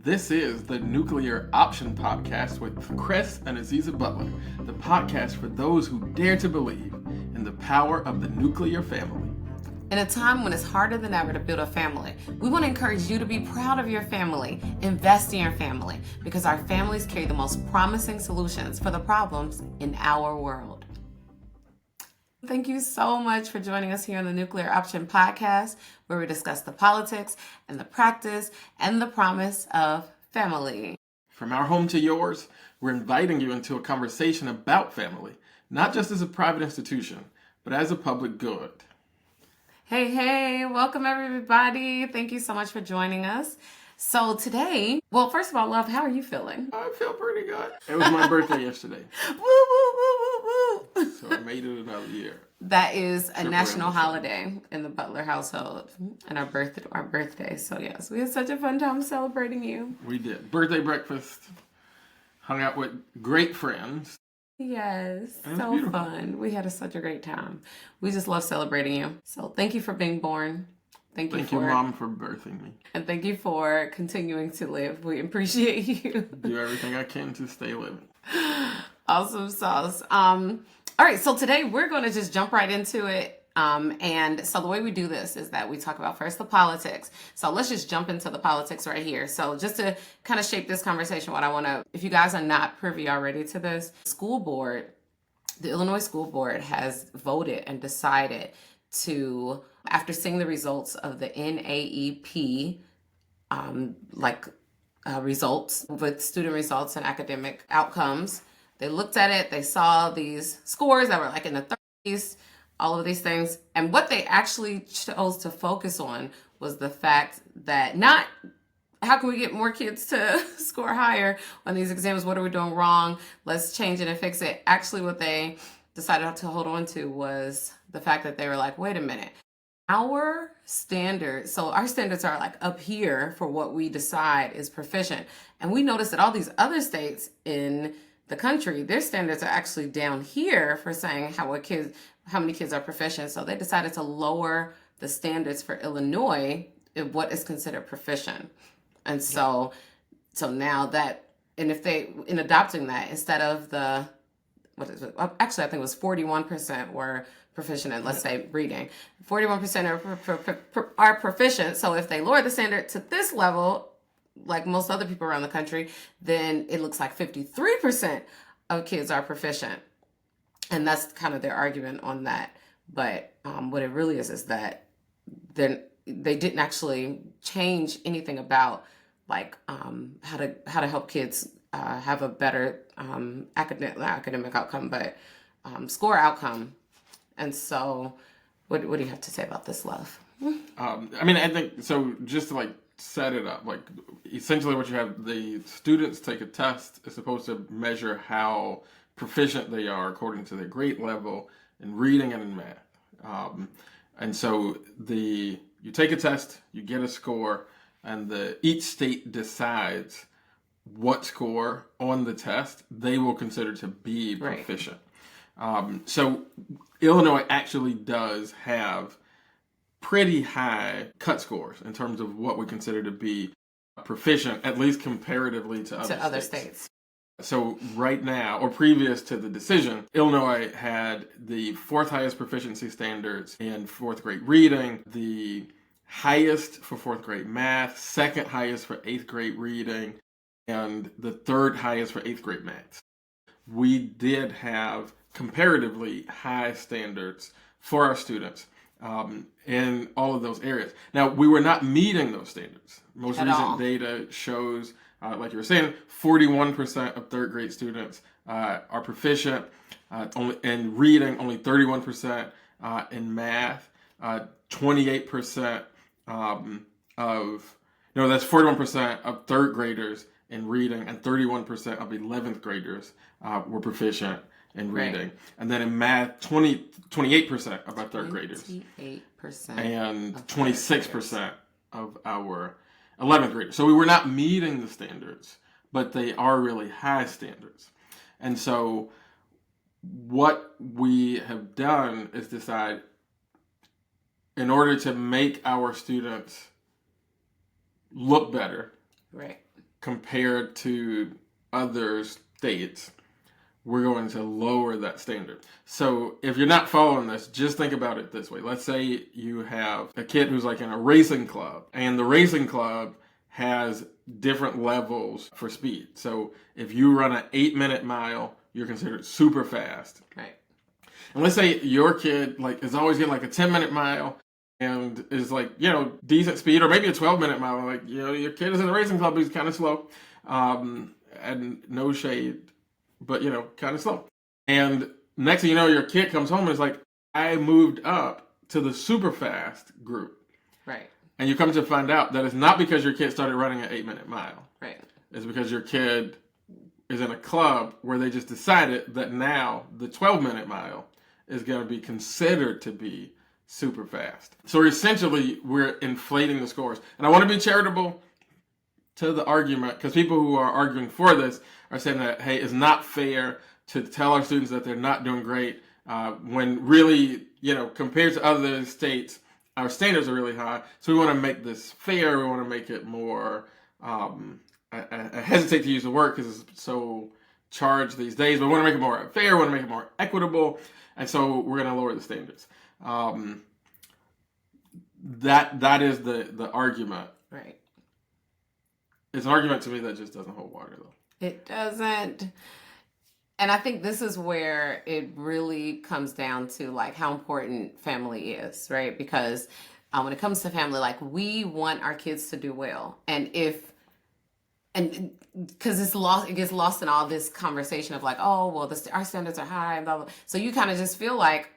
This is the Nuclear Option Podcast with Chris and Aziza Butler, the podcast for those who dare to believe in the power of the nuclear family. In a time when it's harder than ever to build a family, we want to encourage you to be proud of your family, invest in your family, because our families carry the most promising solutions for the problems in our world. Thank you so much for joining us here on the Nuclear Option Podcast, where we discuss the politics and the practice and the promise of family. From our home to yours, we're inviting you into a conversation about family, not just as a private institution, but as a public good. Hey, welcome everybody. Thank you so much for joining us. So today, well, first of all, love, how are you feeling? I feel pretty good. It was my birthday yesterday. Woo. So I made it another year. That is a national holiday in the Butler household and our birthday. So yes, we had such a fun time celebrating you. We did. Birthday breakfast, hung out with great friends. Yes, so fun. We had such a great time. We just love celebrating you. So thank you for being born. Thank you, Mom, for birthing me. And thank you for continuing to live. We appreciate you. Do everything I can to stay living. Awesome sauce. All right, so today we're going to just jump right into it. And so the way we do this is that we talk about first the politics. So let's just jump into the politics right here. So just to kind of shape this conversation, if you guys are not privy already to this, the Illinois School Board has voted and decided to, after seeing the results of the NAEP, results with student results and academic outcomes, they looked at it, they saw these scores that were like in the 30s, all of these things. And what they actually chose to focus on was the fact that not how can we get more kids to score higher on these exams? What are we doing wrong? Let's change it and fix it. Actually, what they decided to hold on to was the fact that they were like, wait a minute. Our standards are like up here for what we decide is proficient. And we noticed that all these other states in the country, their standards are actually down here for saying how many kids are proficient. So they decided to lower the standards for Illinois in what is considered proficient. And so now that, and if they, in adopting that, instead of actually I think it was 41% were proficient in, let's say, reading. 41% are proficient. So if they lower the standard to this level, like most other people around the country, then it looks like 53% of kids are proficient. And that's kind of their argument on that. But what it really is that then they didn't actually change anything about like how to help kids have a better academic outcome, but score outcome. And so what do you have to say about this, love? I think, so just to set it up, essentially what you have, the students take a test. It's supposed to measure how proficient they are according to their grade level in reading and in math. And so you take a test, you get a score, and each state decides what score on the test they will consider to be proficient. Right. So Illinois actually does have pretty high cut scores in terms of what we consider to be proficient, at least comparatively to other states. So right now, or previous to the decision, Illinois had the fourth highest proficiency standards in fourth grade reading, the highest for fourth grade math, second highest for eighth grade reading, and the third highest for eighth grade math. We did have comparatively high standards for our students in all of those areas. Now, we were not meeting those standards. Most recent data shows, like you were saying, 41% of third grade students are proficient only in reading, only 31% in math, 28% that's 41% of third graders in reading, and 31% of 11th graders were proficient in reading. Right. And then in math, 28% of our third graders. 28%. And 26% of our 11th graders. So we were not meeting the standards, but they are really high standards. And so what we have done is decide, in order to make our students look better, right, compared to other states, we're going to lower that standard. So if you're not following this, just think about it this way. Let's say you have a kid who's like in a racing club, and the racing club has different levels for speed. So if you run an 8-minute mile, you're considered super fast. Right. And let's say your kid like is always getting like a 10-minute mile and is like, you know, decent speed, or maybe a 12-minute mile. Like, you know, your kid is in the racing club, he's kind of slow, and no shade, but, you know, kind of slow. And next thing you know, your kid comes home and is like, I moved up to the super fast group. Right. And you come to find out that it's not because your kid started running an 8-minute mile. Right. It's because your kid is in a club where they just decided that now the 12-minute mile is going to be considered to be super fast. So essentially, we're inflating the scores. And I want to be charitable to the argument, because people who are arguing for this are saying that, hey, it's not fair to tell our students that they're not doing great when really, you know, compared to other states, our standards are really high. So we want to make this fair. We want to make it more, I hesitate to use the word because it's so charged these days, but we want to make it more fair. We want to make it more equitable. And so we're going to lower the standards. That is the argument. Right. It's an argument to me that just doesn't hold water, though. It doesn't. And I think this is where it really comes down to like how important family is, right? Because when it comes to family, like we want our kids to do well. And because it gets lost in all this conversation of like, oh, well, our standards are high and blah, blah. So you kind of just feel like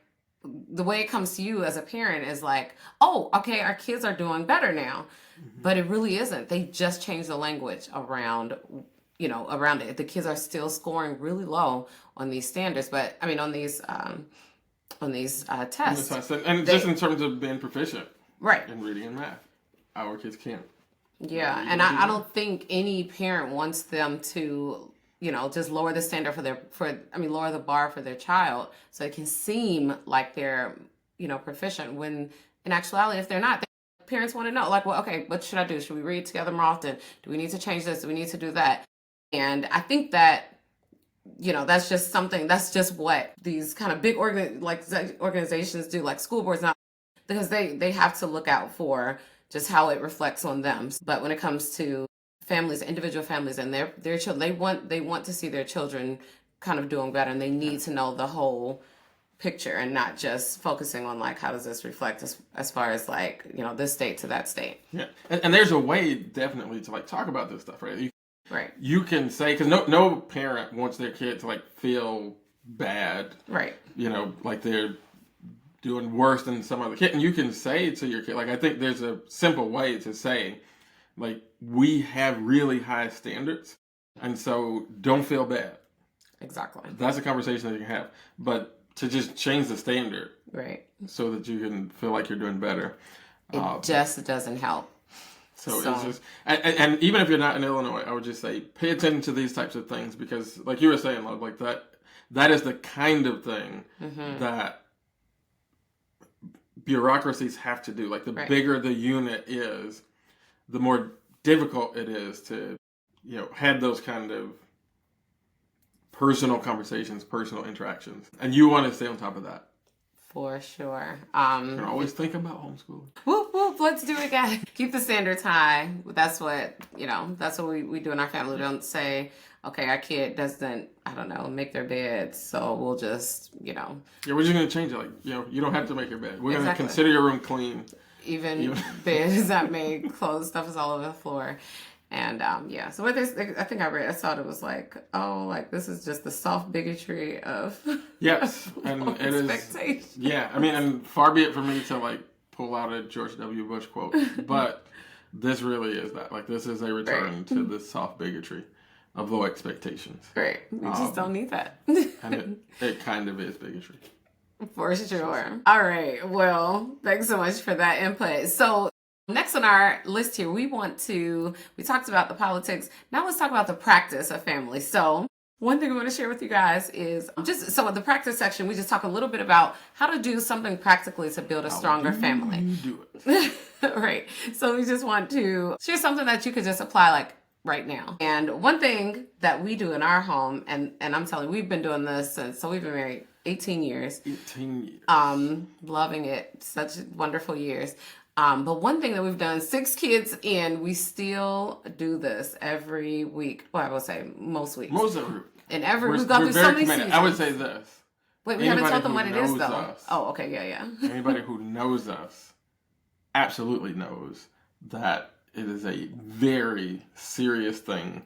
the way it comes to you as a parent is like, oh, okay, our kids are doing better now. Mm-hmm. But it really isn't. They just changed the language around it. The kids are still scoring really low on these standards, but I mean, on these tests. And just in terms of being proficient. Right. In reading and math. Our kids can't. Yeah. And I don't think any parent wants them to, you know, just lower the standard lower the bar for their child so it can seem like they're, you know, proficient when in actuality, if they're not, parents want to know, like, well, okay, what should I do? Should we read together more often? Do we need to change this? Do we need to do that? And I think that, you know, that's just what these kind of big organizations do, like school boards now, because they have to look out for just how it reflects on them. But when it comes to families, individual families and their children, they want to see their children kind of doing better, and they need to know the whole picture and not just focusing on like how does this reflect as far as like, you know, this state to that state. Yeah. And there's a way definitely to like talk about this stuff, right? Right. You can say, because no parent wants their kid to like feel bad. Right. You know, like they're doing worse than some other kid. And you can say to your kid, like, I think there's a simple way to say, like, we have really high standards. And so don't feel bad. Exactly. That's a conversation that you can have. But to just change the standard. Right. So that you can feel like you're doing better. It just doesn't help. So it's just, and even if you're not in Illinois, I would just say pay attention to these types of things because, like you were saying, like that is the kind of thing that bureaucracies have to do. Like the bigger the unit is, the more difficult it is to, you know, have those kind of personal conversations, personal interactions, and you want to stay on top of that. For sure. You can always think about homeschooling. Whoop, whoop, let's do it again. Keep the standards high. That's what we do in our family. We don't say, okay, our kid doesn't, I don't know, make their beds, so we'll just, you know. Yeah, we're just going to change it. Like, you know, you don't have to make your bed. We're going to consider your room clean. Even bed is not made, clothes, stuff is all over the floor. And so what I think I thought it was like, oh, like this is just the soft bigotry of yes, and it is. Yeah, I mean, and far be it from me to like pull out a George W. Bush quote, but this really is that. Like this is a return to the soft bigotry of low expectations. Right, we just don't need that. And it kind of is bigotry. For sure. All right. Well, thanks so much for that input. So next on our list here, we talked about the politics. Now let's talk about the practice of family. So one thing we want to share with you guys is in the practice section, we just talk a little bit about how to do something practically to build a stronger family. Do it. Right. So we just want to share something that you could just apply like right now. And one thing that we do in our home, and I'm telling you, we've been doing this since, so we've been married 18 years. 18 years. Loving it. Such wonderful years. But one thing that we've done, 6 kids in, we still do this every week. Well, I would say most weeks. Most every week. And we've gone through so many seasons. I would say this. Wait, we haven't told them what it is, though. Us, oh, okay, yeah. Anybody who knows us absolutely knows that it is a very serious thing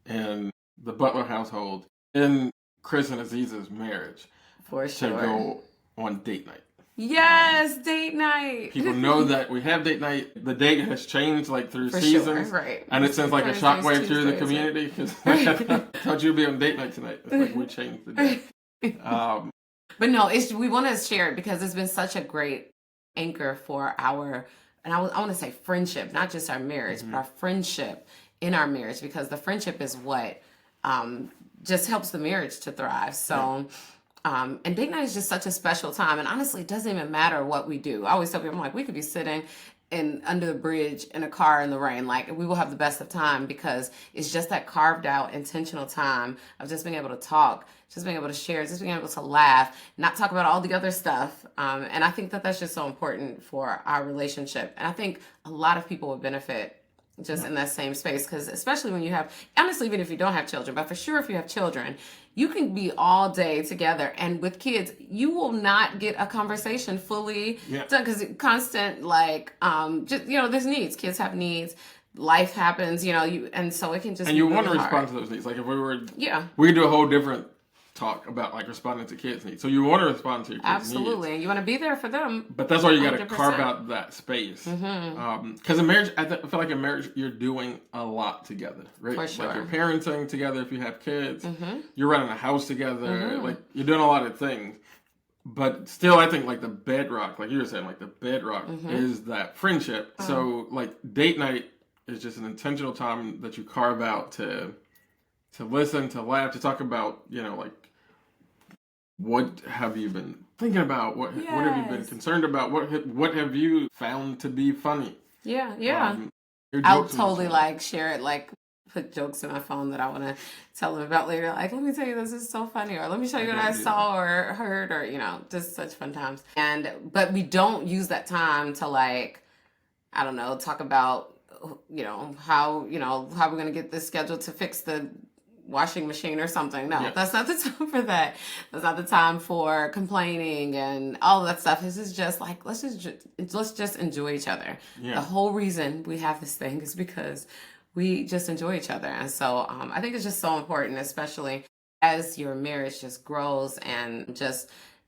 in the Butler household, in Chris and Aziza's marriage, for sure, to go on date night. Yes, date night. People know that we have date night. The date has changed like through for seasons, sure, right? And it sends like a shockwave through the community because I thought you'd be on date night tonight. It's like we changed the date. But no, we want to share it because it's been such a great anchor for our, and I want to say friendship, not just our marriage, but our friendship in our marriage, because the friendship is what just helps the marriage to thrive. So, and date night is just such a special time. And honestly, it doesn't even matter what we do. I always tell people, I'm like, we could be sitting under the bridge in a car in the rain. Like, we will have the best of time because it's just that carved out intentional time of just being able to talk, just being able to share, just being able to laugh, not talk about all the other stuff. And I think that that's just so important for our relationship. And I think a lot of people would benefit just in that same space, because especially when you have, honestly, even if you don't have children, but for sure if you have children, you can be all day together, and with kids you will not get a conversation fully done because constant, like, just, there's needs, kids have needs, life happens, and so it can just, and you really want to hard. respond to those needs. Like if we could do a whole different talk about like responding to kids' needs. So you want to respond to your kids' absolutely needs. And you want to be there for them, but that's why you got to 100%. carve out that space. Because in marriage, I feel like in marriage you're doing a lot together, right? For sure. Like you're parenting together if you have kids, you're running a house together, like you're doing a lot of things. But still, I think like the bedrock, like you were saying, like the bedrock is that friendship. So like date night is just an intentional time that you carve out to listen, to laugh, to talk about, like, what have you been thinking about? What have you been concerned about? What have you found to be funny? Yeah. I'll totally like share it, like put jokes in my phone that I want to tell them about later. Like, let me tell you, this is so funny, or let me show you what I saw or heard, or just such fun times. But we don't use that time to, like, I don't know, talk about how we're gonna get this scheduled to fix the washing machine or something. No, that's not the time for that. That's not the time for complaining and all of that stuff. This is just like, let's just enjoy each other. The whole reason we have this thing is because we just enjoy each other. And so I think it's just so important, especially as your marriage just grows and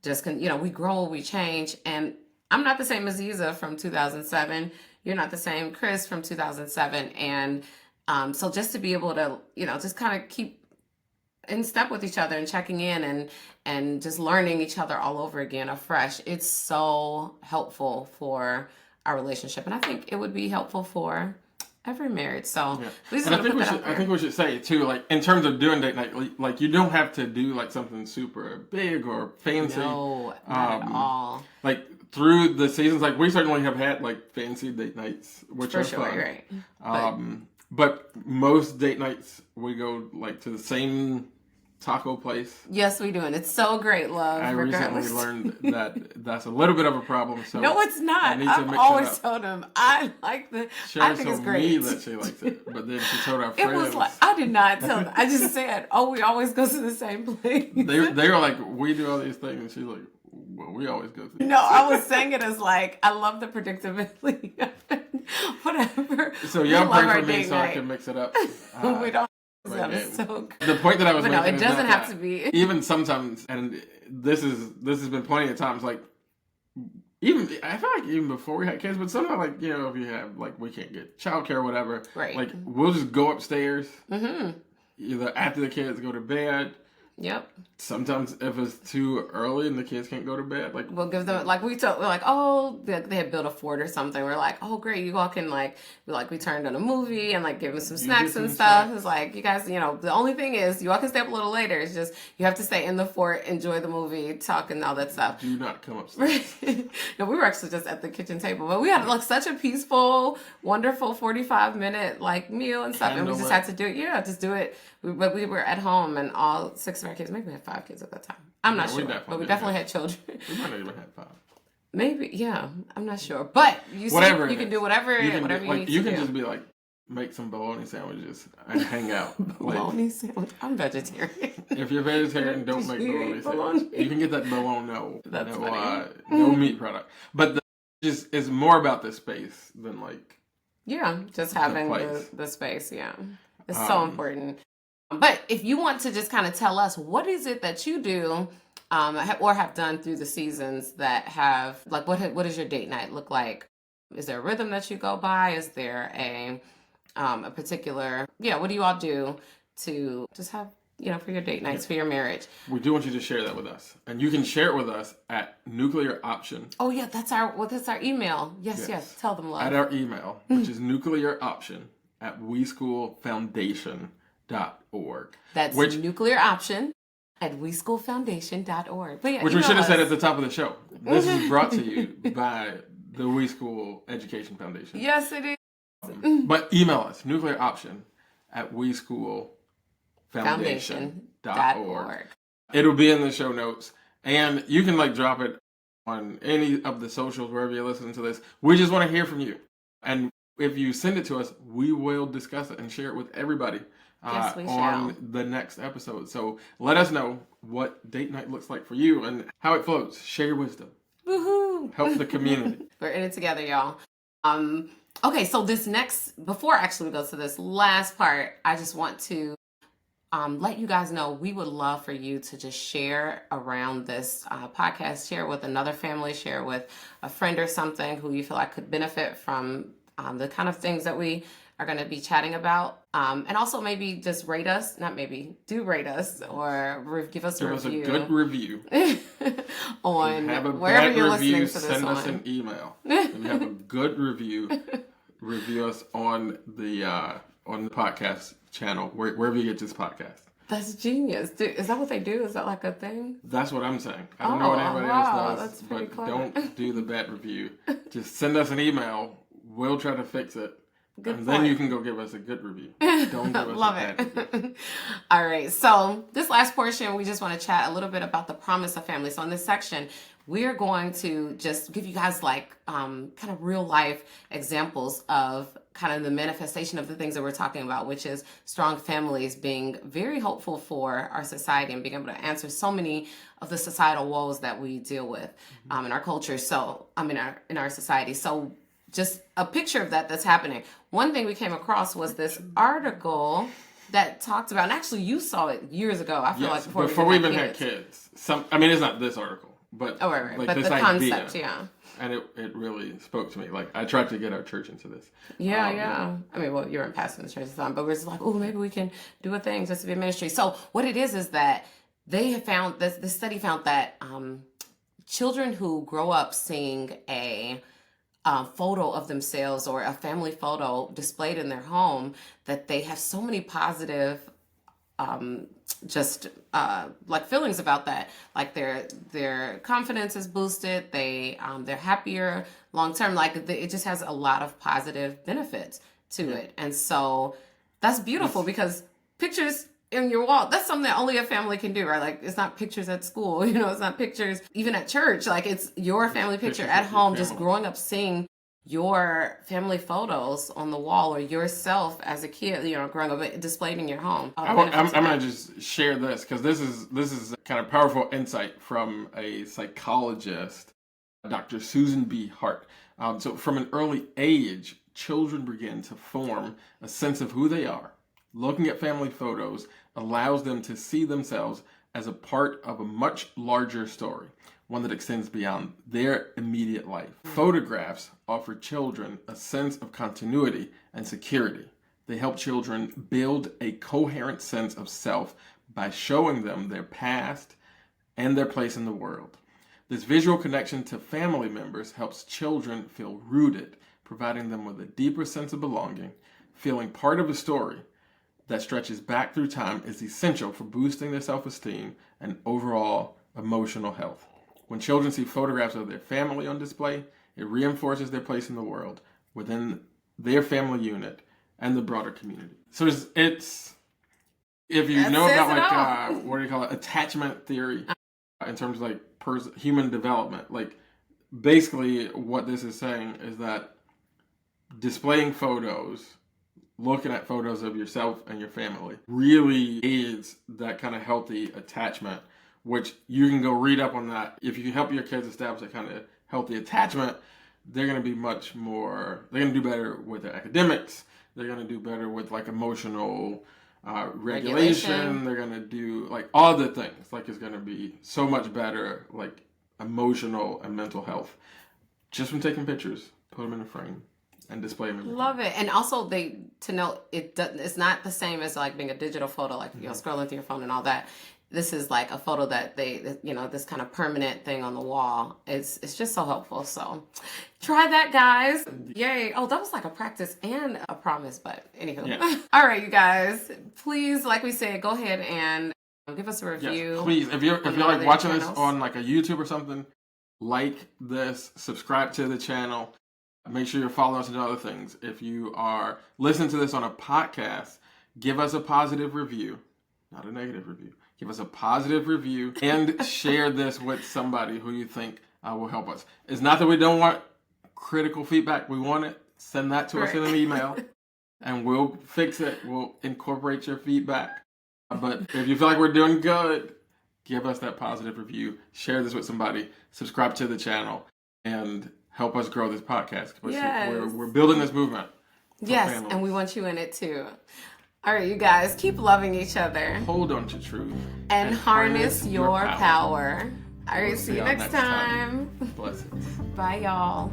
we grow, we change. And I'm not the same Aziza from 2007. You're not the same Chris from 2007. And so just to be able to, just kind of keep in step with each other and checking in and just learning each other all over again afresh, it's so helpful for our relationship. And I think it would be helpful for every marriage. So and I think we should say too, like in terms of doing date night, like you don't have to do like something super big or fancy. No, not at all. Like through the seasons, like we certainly have had like fancy date nights, which are fun. Right. But most date nights we go like to the same taco place. Yes, we do, and it's so great, love. I recently learned that that's a little bit of a problem. So no, it's not. I've always told him I like the. I think it's great. Me that she likes it, but then she told our friends. It was like I did not tell them. I just said, "Oh, we always go to the same place." They were like, "We do all these things," and she's like, "Well, we always go to." No, I was saying it as like I love the predictability. Whatever. So y'all pray for me so I can mix it up. We don't. So the point that I was making it doesn't have to be. Even sometimes, and this has been plenty of times. Like I feel like even before we had kids, but sometimes like if you have like we can't get childcare or whatever, right? Like we'll just go upstairs, either after the kids go to bed, Yep. Sometimes if it's too early and the kids can't go to bed, like We'll give them, like, we're like, oh, they had built a fort or something. We're like, oh, great, you all can, like, we turned on a movie and, like, give them some snacks and stuff. It's like, you guys, the only thing is, you all can stay up a little later. It's just, you have to stay in the fort, enjoy the movie, talk and all that stuff. do not come upstairs. No, we were actually just at the kitchen table, but we had, like, such a peaceful, wonderful 45-minute, like, meal and stuff. And we just had to do it. Yeah, just do it. But we were at home and all 6 of our kids, maybe we had 5 kids at that time. I'm not sure, but we definitely had children. We might not even have 5. Maybe, yeah. I'm not sure. But you can do whatever you need to do. You can just be like, make some bologna sandwiches and hang out. Bologna sandwich? I'm vegetarian. If you're vegetarian, don't make bologna sandwiches. You can get that bologna. That's funny. No meat product. But it's more about the space than like... Yeah, just having the space, yeah. It's so important. But if you want to just kind of tell us, what is it that you do or have done through the seasons that have, like, what does your date night look like? Is there a rhythm that you go by? Is there a particular, what do you all do to just have, for your date nights, for your marriage? We do want you to share that with us. And you can share it with us at Nuclear Option. Oh, yeah, that's our email. Yes. Tell them, love. At our email, which is nuclearoption@weschoolfoundation.org. That's nuclearoption@weschoolfoundation.org. But yeah, which we should have said at the top of the show. This is brought to you by the We School Education Foundation. Yes, it is. But email us, nuclearoption@weschoolfoundation.org. It'll be in the show notes. And you can drop it on any of the socials, wherever you're listening to this. We just want to hear from you. And if you send it to us, we will discuss it and share it with everybody on the next episode. So let us know what date night looks like for you and how it flows. Share your wisdom. Woohoo! Help the community. We're in it together, y'all. Okay, so before actually we go to this last part, I just want to let you guys know we would love for you to just share around this podcast, share with another family, share with a friend or something who you feel like could benefit from the kind of things that we are going to be chatting about. And also maybe just rate us, do rate us or give us a review. Give us a good review. On wherever you're listening to this send us an email. If you have a good review, review us on the podcast channel, wherever you get this podcast. That's genius. Is that what they do? Is that like a thing? That's what I'm saying. I don't know what anybody else does, but clever. Don't do the bad review. Just send us an email. We'll try to fix it. Then you can go give us a good review. Don't give us Love a bad review. All right. So this last portion, we just want to chat a little bit about the promise of family. So in this section, we're going to just give you guys kind of real life examples of kind of the manifestation of the things that we're talking about, which is strong families being very hopeful for our society and being able to answer so many of the societal woes that we deal with in our culture. So, in our society. So just a picture of that's happening. One thing we came across was this article that talked about, and actually you saw it years ago. I feel like before we even had kids. It's not this article. But, right. But this the idea, concept, yeah. And it really spoke to me. I tried to get our church into this. Yeah. You're in pastor in the church at the time, but we're just like, maybe we can do a thing just to be a ministry. So what it is that they have found, this study found that children who grow up seeing a photo of themselves or a family photo displayed in their home, that they have so many positive feelings about that. Like their confidence is boosted. They're happier long term. It just has a lot of positive benefits to it. And so that's beautiful because pictures in your wall, that's something that only a family can do, right? It's not pictures at school, it's not pictures even at church. It's your family picture at home, just growing up seeing your family photos on the wall or yourself as a kid, growing up displayed in your home. I'm going to just share this because this is kind of powerful insight from a psychologist, Dr. Susan B. Hart. So from an early age, children begin to form a sense of who they are. Looking at family photos allows them to see themselves as a part of a much larger story, one that extends beyond their immediate life. Photographs offer children a sense of continuity and security. They help children build a coherent sense of self by showing them their past and their place in the world. This visual connection to family members helps children feel rooted, providing them with a deeper sense of belonging. Feeling part of a story that stretches back through time is essential for boosting their self-esteem and overall emotional health. When children see photographs of their family on display, it reinforces their place in the world within their family unit and the broader community. So it's if you know about what do you call it, attachment theory in terms of like human development, like basically what this is saying is that displaying photos, looking at photos of yourself and your family really aids that kind of healthy attachment, which you can go read up on that. If you help your kids establish a kind of healthy attachment, they're going to be they're going to do better with their academics. They're going to do better with like emotional regulation. They're going to do like all the things. Like it's going to be so much better, like emotional and mental health. Just from taking pictures, put them in a frame and display them. Love it. And also to know it's not the same as like being a digital photo, like, you know, scrolling through your phone and all that. This is like a photo that this kind of permanent thing on the wall. It's just so helpful. So try that, guys. Yay. Oh, that was like a practice and a promise, but anywho. Yeah. All right, you guys, please, like we said, go ahead and give us a review. Yes, please. If you're like watching this on like a YouTube or something, like this, subscribe to the channel. Make sure you're following us and other things. If you are listening to this on a podcast, give us a positive review, not a negative review. Give us a positive review and share this with somebody who you think will help us. It's not that we don't want critical feedback. We want it. Send that to us in an email and we'll fix it. We'll incorporate your feedback. But if you feel like we're doing good, give us that positive review. Share this with somebody. Subscribe to the channel and help us grow this podcast. Yes. We're building this movement. Yes, families. And we want you in it too. All right, you guys, keep loving each other. Hold on to truth. And harness your power. All right, see you next time. Blessings. Bye, y'all.